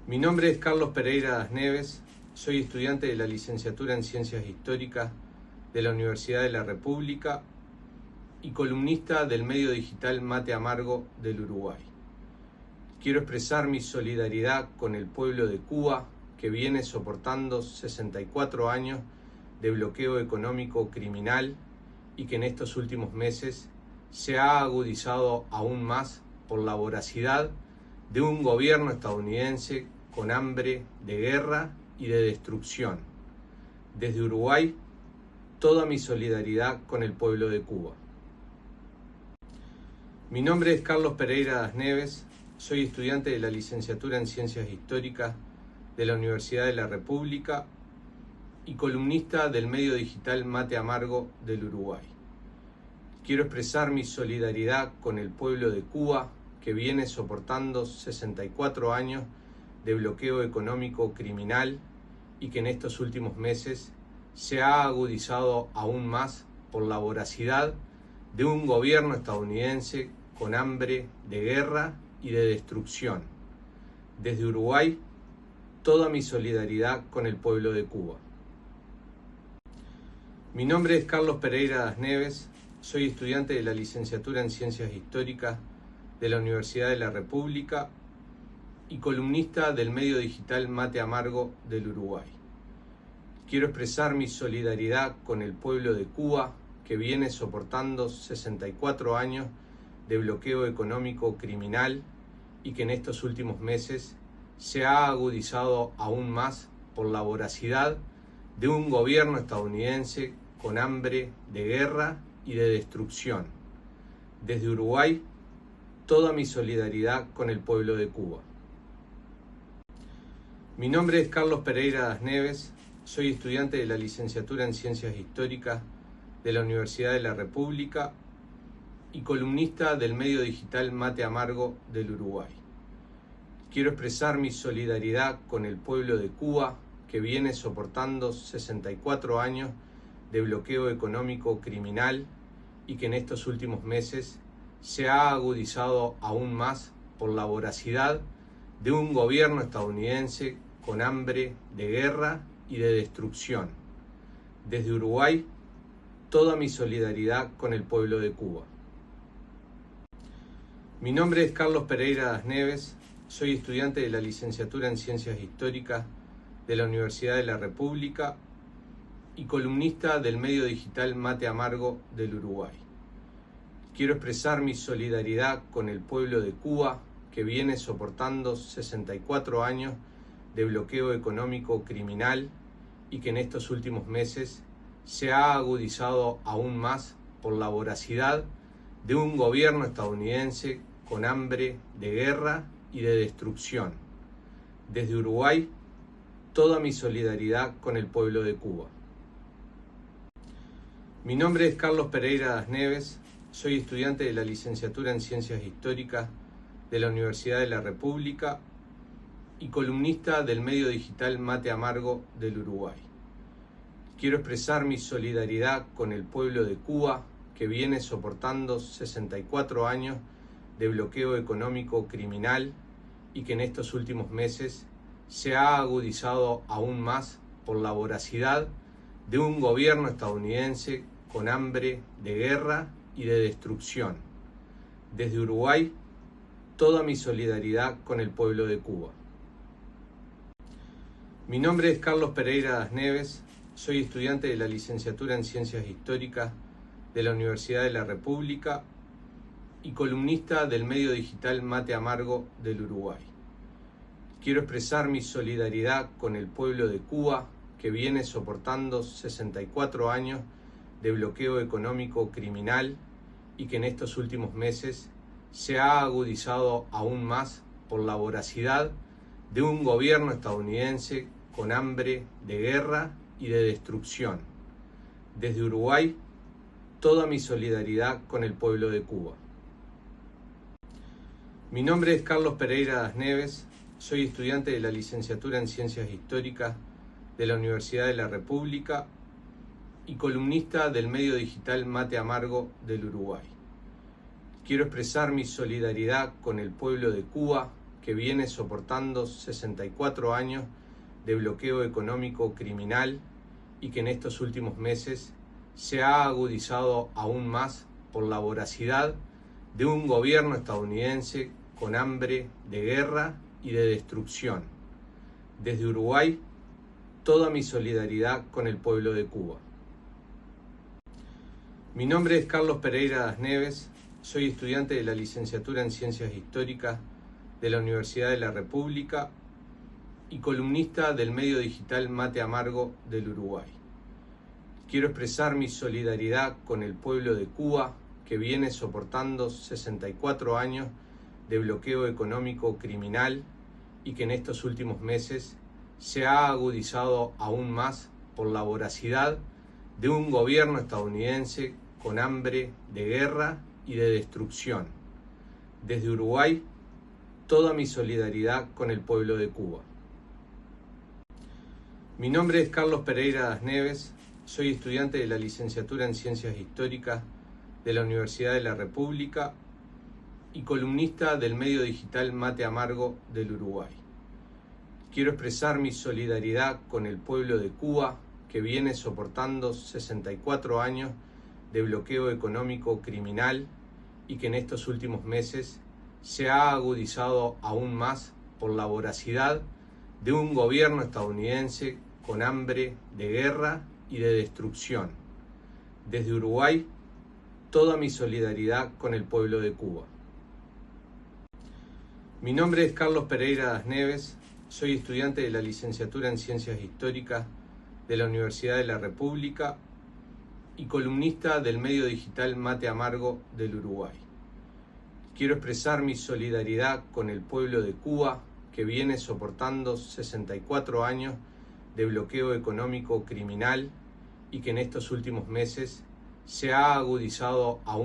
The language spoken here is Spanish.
Mi nombre es Carlos Pereira Das Neves, soy estudiante de la licenciatura en Ciencias Históricas de la Universidad de la República y columnista del medio digital Mate Amargo del Uruguay. Quiero expresar mi solidaridad con el pueblo de Cuba, que viene soportando 64 años de bloqueo económico criminal y que en estos últimos meses se ha agudizado aún más por la voracidad de un gobierno estadounidense con hambre de guerra y de destrucción. Desde Uruguay, toda mi solidaridad con el pueblo de Cuba. Mi nombre es Carlos Pereira Das Neves, soy estudiante de la licenciatura en Ciencias Históricas de la Universidad de la República y columnista del medio digital Mate Amargo del Uruguay. Quiero expresar mi solidaridad con el pueblo de Cuba, que viene soportando 64 años de bloqueo económico criminal y que en estos últimos meses se ha agudizado aún más por la voracidad de un gobierno estadounidense con hambre de guerra y de destrucción. Desde Uruguay, toda mi solidaridad con el pueblo de Cuba. Mi nombre es Carlos Pereira Das Neves, soy estudiante de la licenciatura en Ciencias Históricas de la Universidad de la República y columnista del medio digital Mate Amargo del Uruguay. Quiero expresar mi solidaridad con el pueblo de Cuba, que viene soportando 64 años de bloqueo económico criminal y que en estos últimos meses se ha agudizado aún más por la voracidad de un gobierno estadounidense con hambre de guerra y de destrucción. Desde Uruguay, toda mi solidaridad con el pueblo de Cuba. Mi nombre es Carlos Pereira Das Neves, soy estudiante de la licenciatura en Ciencias Históricas de la Universidad de la República y columnista del medio digital Mate Amargo del Uruguay. Quiero expresar mi solidaridad con el pueblo de Cuba, que viene soportando 64 años de bloqueo económico criminal y que en estos últimos meses se ha agudizado aún más por la voracidad de un gobierno estadounidense con hambre de guerra y de destrucción. Desde Uruguay, toda mi solidaridad con el pueblo de Cuba. Mi nombre es Carlos Pereira Das Neves, soy estudiante de la licenciatura en Ciencias Históricas de la Universidad de la República y columnista del medio digital Mate Amargo del Uruguay. Quiero expresar mi solidaridad con el pueblo de Cuba, que viene soportando 64 años de bloqueo económico criminal y que en estos últimos meses se ha agudizado aún más por la voracidad de un gobierno estadounidense con hambre de guerra y de destrucción. Desde Uruguay, toda mi solidaridad con el pueblo de Cuba. Mi nombre es Carlos Pereira Das Neves, soy estudiante de la licenciatura en Ciencias Históricas de la Universidad de la República y columnista del medio digital Mate Amargo del Uruguay. Quiero expresar mi solidaridad con el pueblo de Cuba, que viene soportando 64 años de bloqueo económico criminal y que en estos últimos meses se ha agudizado aún más por la voracidad de un gobierno estadounidense con hambre de guerra y de destrucción. Desde Uruguay, toda mi solidaridad con el pueblo de Cuba. Mi nombre es Carlos Pereira Das Neves, soy estudiante de la licenciatura en Ciencias Históricas de la Universidad de la República y columnista del medio digital Mate Amargo del Uruguay. Quiero expresar mi solidaridad con el pueblo de Cuba, que viene soportando 64 años de bloqueo económico criminal y que en estos últimos meses se ha agudizado aún más por la voracidad de un gobierno estadounidense con hambre de guerra y de destrucción. Desde Uruguay, toda mi solidaridad con el pueblo de Cuba. Mi nombre es Carlos Pereira Das Neves, soy estudiante de la licenciatura en Ciencias Históricas de la Universidad de la República y columnista del medio digital Mate Amargo del Uruguay. Quiero expresar mi solidaridad con el pueblo de Cuba, que viene soportando 64 años de bloqueo económico criminal y que en estos últimos meses se ha agudizado aún más por la voracidad de un gobierno estadounidense con hambre de guerra y de destrucción. Desde Uruguay, toda mi solidaridad con el pueblo de Cuba. Mi nombre es Carlos Pereira Das Neves, soy estudiante de la licenciatura en Ciencias Históricas de la Universidad de la República y columnista del medio digital Mate Amargo del Uruguay. Quiero expresar mi solidaridad con el pueblo de Cuba, que viene soportando 64 años de bloqueo económico criminal y que en estos últimos meses se ha agudizado aún más por la voracidad de un gobierno estadounidense con hambre de guerra y de destrucción. Desde Uruguay, toda mi solidaridad con el pueblo de Cuba. Mi nombre es Carlos Pereira Das Neves, soy estudiante de la licenciatura en Ciencias Históricas de la Universidad de la República y columnista del medio digital Mate Amargo del Uruguay. Quiero expresar mi solidaridad con el pueblo de Cuba, que viene soportando 64 años de bloqueo económico criminal y que en estos últimos meses se ha agudizado aún más por la voracidad de un gobierno estadounidense con hambre de guerra y de destrucción. Desde Uruguay, toda mi solidaridad con el pueblo de Cuba. Mi nombre es Carlos Pereira Das Neves, soy estudiante de la licenciatura en Ciencias Históricas de la Universidad de la República y columnista del medio digital Mate Amargo del Uruguay. Quiero expresar mi solidaridad con el pueblo de Cuba, que viene soportando 64 años de bloqueo económico criminal y que en estos últimos meses se ha agudizado aún